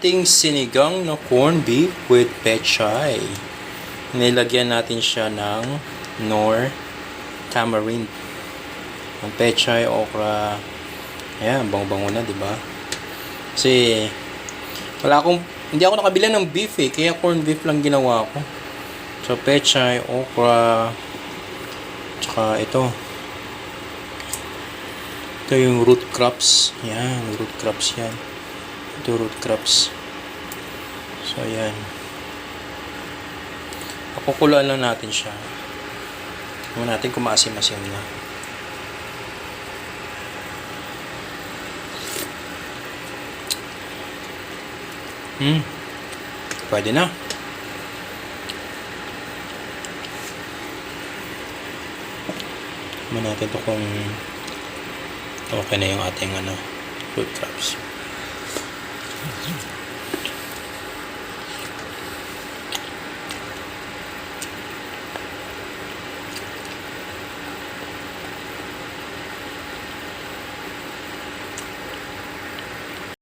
ating sinigang na corned beef with petchay. Nilagyan natin siya ng tamarind. Ang petchay, okra. Ayan, bango-bango na, diba? Kasi, hindi ako nakabila ng beef eh. Kaya corned beef lang ginawa ko. So, petchay, okra. Tsaka ito. Ito yung root crops. Yan, root crops yan. Ito root crops. So, ayan. Pakukuluan lang natin siya. Tingnan natin kung maasim-asim na. Pwede na. Tingnan natin ito kung okay na yung ating root crops.